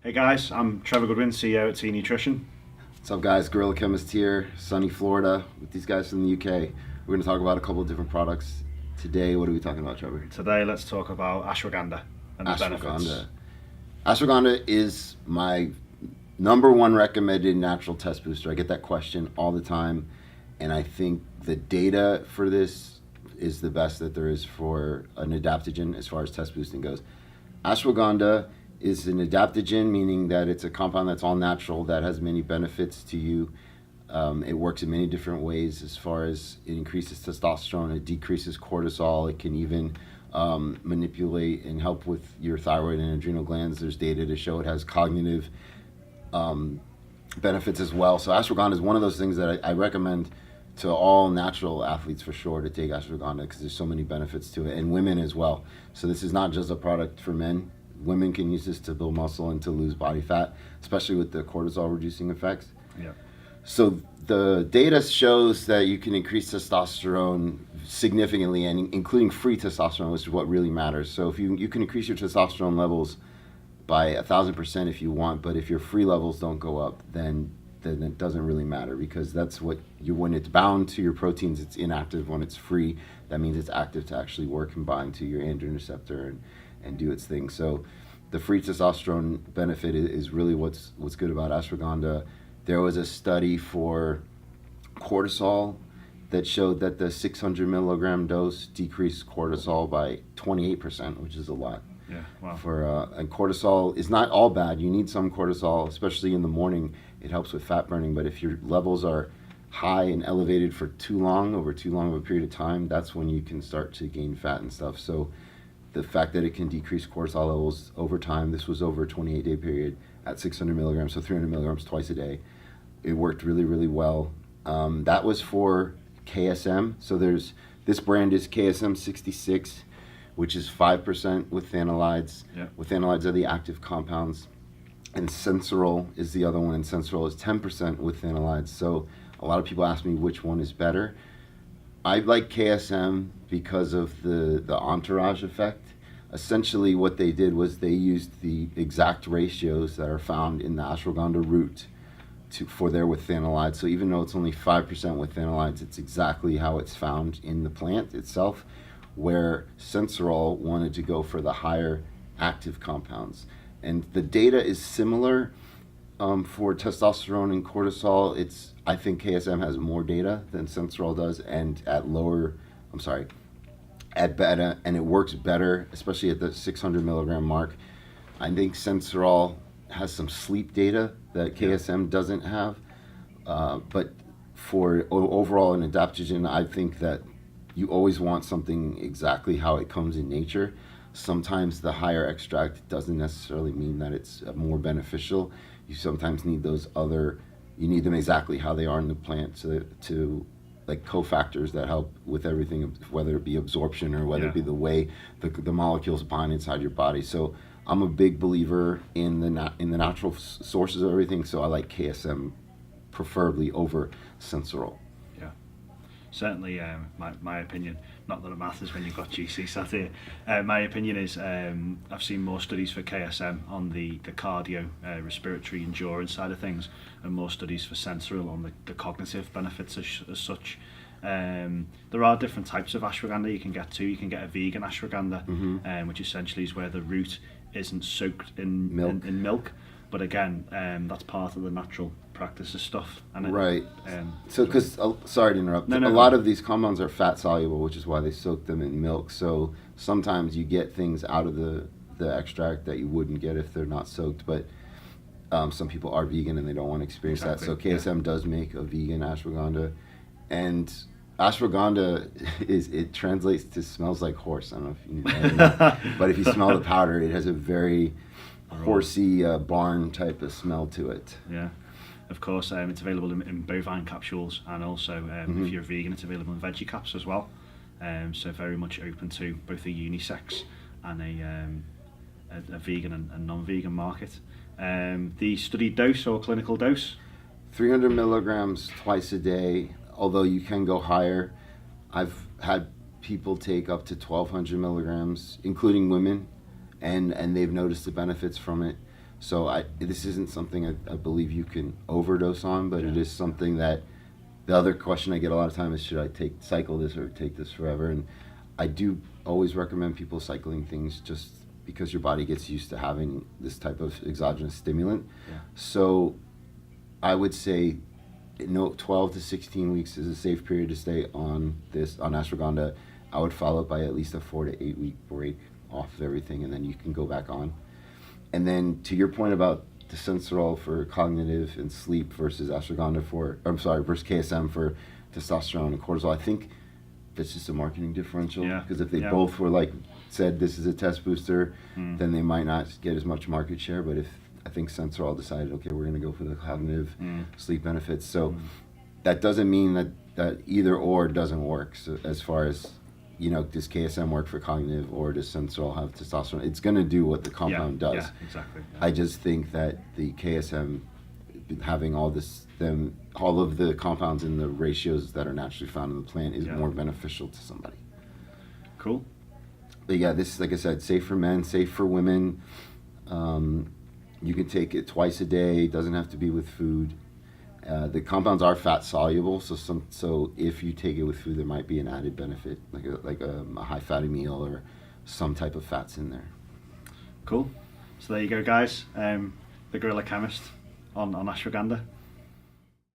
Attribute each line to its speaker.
Speaker 1: Hey guys, I'm Trevor Goodwin, CEO at tnutrition.
Speaker 2: What's up, guys? Guerrilla Chemist here, sunny Florida, with these guys from the UK. We're going to talk about a couple of different products today. What are we talking about, Trevor?
Speaker 1: Today, let's talk about ashwagandha and the benefits.
Speaker 2: Ashwagandha. Ashwagandha is my number one recommended natural test booster. I get that question all the time, and I think the data for this is the best that there is for an adaptogen as far as test boosting goes. Ashwagandha is an adaptogen, meaning that it's a compound that's all natural that has many benefits to you. It works in many different ways as far as it increases testosterone, it decreases cortisol, it can even manipulate and help with your thyroid and adrenal glands. There's data to show it has cognitive benefits as well. So ashwagandha is one of those things that I recommend to all natural athletes for sure to take ashwagandha because there's so many benefits to it, and women as well. So this is not just a product for men. Women can use this to build muscle and to lose body fat, especially with the cortisol reducing effects.
Speaker 1: Yeah.
Speaker 2: So the data shows that you can increase testosterone significantly, and including free testosterone, which is what really matters. So if you can increase your testosterone levels by 1,000% if you want, but if your free levels don't go up, then it doesn't really matter, because that's what when it's bound to your proteins, it's inactive. When it's free, that means it's active to actually work and bind to your androgen receptor and do its thing. So the free testosterone benefit is really what's good about ashwagandha. There was a study for cortisol that showed that the 600 milligram dose decreased cortisol by 28%, which is a lot.
Speaker 1: Yeah, wow.
Speaker 2: And cortisol is not all bad. You need some cortisol, especially in the morning. It helps with fat burning, but if your levels are high and elevated for over too long of a period of time, that's when you can start to gain fat and stuff. So the fact that it can decrease cortisol levels over time, this was over a 28-day period at 600 milligrams, so 300 milligrams twice a day. It worked really, really well. That was for KSM. So this brand is KSM 66, which is 5% with phthalate.
Speaker 1: Yeah.
Speaker 2: With phthalates are the active compounds. And Sensoril is the other one, and Sensoril is 10% with phthalates. So a lot of people ask me which one is better. I like KSM because of the entourage effect. Essentially what they did was they used the exact ratios that are found in the ashwagandha root for their withanolides. So even though it's only 5% withanolides, it's exactly how it's found in the plant itself, where Sensoril wanted to go for the higher active compounds. And the data is similar for testosterone and cortisol. I think KSM has more data than Sensoril does, and at beta, and it works better, especially at the 600 milligram mark. I think Sensoril has some sleep data that KSM doesn't have, but for overall an adaptogen, I think that you always want something exactly how it comes in nature. Sometimes the higher extract doesn't necessarily mean that it's more beneficial. You sometimes need you need them exactly how they are in the plant to like cofactors that help with everything, whether it be absorption or whether it be the way the molecules bind inside your body. So I'm a big believer in the natural sources of everything. So I like KSM preferably over Sensoril.
Speaker 1: Yeah. Certainly, my opinion, not that it matters when you've got GC sat here, my opinion is I've seen more studies for KSM on the cardio, respiratory endurance side of things, and more studies for Sensoril on the cognitive benefits as such. There are different types of ashwagandha you can get to. You can get a vegan ashwagandha, which essentially is where the root isn't soaked in milk. But again, that's part of the natural practice of stuff. And
Speaker 2: right. So, because, sorry to interrupt, a lot of these compounds are fat soluble, which is why they soak them in milk. So sometimes you get things out of the extract that you wouldn't get if they're not soaked. But some people are vegan and they don't want to experience that. So KSM does make a vegan ashwagandha. And ashwagandha it translates to smells like horse. I don't know if you know. But if you smell the powder, it has a very horsey barn type of smell to it.
Speaker 1: Yeah, of course. It's available in bovine capsules, and also if you're a vegan, it's available in veggie caps as well. So very much open to both a unisex and a vegan and non-vegan market. The studied dose or clinical dose?
Speaker 2: 300 milligrams twice a day, although you can go higher. I've had people take up to 1,200 milligrams, including women, and they've noticed the benefits from it. So this isn't something I believe you can overdose on, but
Speaker 1: Yeah.
Speaker 2: it is something that the other question I get a lot of time is, should I cycle this or take this forever? And I do always recommend people cycling things just because your body gets used to having this type of exogenous stimulant.
Speaker 1: Yeah.
Speaker 2: So I would say 12 to 16 weeks is a safe period to stay on ashwagandha. I would follow it by at least a 4 to 8 week break off of everything, and then you can go back on. And then to your point about the Sensoril for cognitive and sleep versus ashwagandha versus KSM for testosterone and cortisol, I think that's just a marketing differential.
Speaker 1: Yeah.
Speaker 2: Because if they
Speaker 1: Yeah.
Speaker 2: both were said this is a test booster, then they might not get as much market share. But if I think Sensoril decided, okay, we're going to go for the cognitive sleep benefits. So that doesn't mean that either or doesn't work. So as far as, does KSM work for cognitive or does Sensoril have testosterone? It's going to do what the compound does.
Speaker 1: Yeah, exactly. Yeah.
Speaker 2: I just think that the KSM having all of the compounds in the ratios that are naturally found in the plant is more beneficial to somebody.
Speaker 1: Cool.
Speaker 2: But yeah, this, like I said, safe for men, safe for women. You can take it twice a day. It doesn't have to be with food. The compounds are fat soluble, so if you take it with food, there might be an added benefit, like a high fatty meal or some type of fats in there.
Speaker 1: Cool. So there you go, guys. The Guerrilla Chemist on ashwagandha.